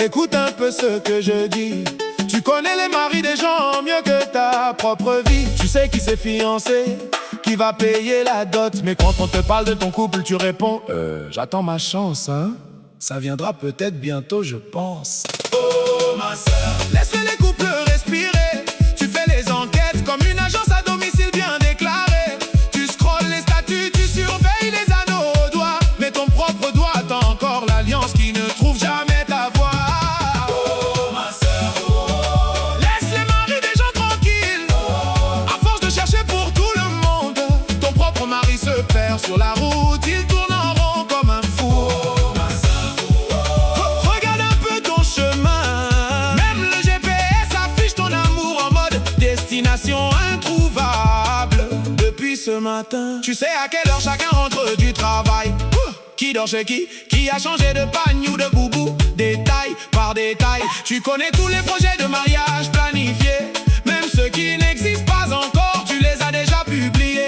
écoute un peu ce que je dis. Tu connais les maris des gens mieux que ta propre vie. Tu sais qui s'est fiancé, qui va payer la dot. Mais quand on te parle de ton couple, tu réponds j'attends ma chance, hein. Ça viendra peut-être bientôt, je pense. Oh ma sœur, laisse les couples respirer. Tu fais les enquêtes comme une agence à domicile bien déclarée. Tu scrolles les statuts, tu surveilles les anneaux au doigt. Mais ton propre doigt attend encore l'alliance qui ne trouve jamais ta voix. Oh ma sœur, laisse les maris des gens tranquilles. À force de chercher pour tout le monde, ton propre mari se perd sur la route. Il tourne en rond comme un fou. Destination introuvable depuis ce matin. Tu sais à quelle heure chacun rentre du travail. Qui dort chez qui a changé de pagne ou de boubou. Détail par détail, tu connais tous les projets de mariage planifiés. Même ceux qui n'existent pas encore, tu les as déjà publiés.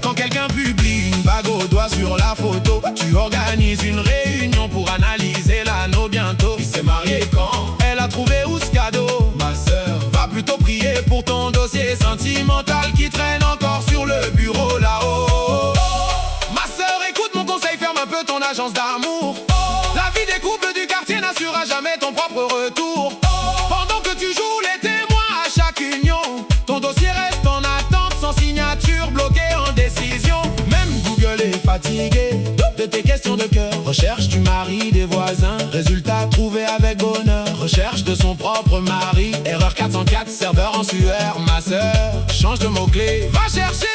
Quand quelqu'un publie une bague au doigt sur la photo, tu organises une réunion pour analyser l'anneau bientôt. Il s'est marié quand? Elle a trouvé où ce cadeau? Ma sœur, va plutôt prier pour ton dossier sentimental qui traîne encore sur le bureau là-haut. Ma sœur, écoute mon conseil, ferme un peu ton agence d'amour. La vie des couples du quartier n'assurera jamais ton propre retour. Pendant que tu joues les témoins à chaque union, ton dossier reste en attente sans signature, bloqué en décision. Même Google est fatigué de tes questions de cœur. Recherche du mari des voisins, résultat trouvé avec bonheur. Recherche de son propre mari, erreur 404, serveur en sueur. Ma sœur, change de mot-clé, va chercher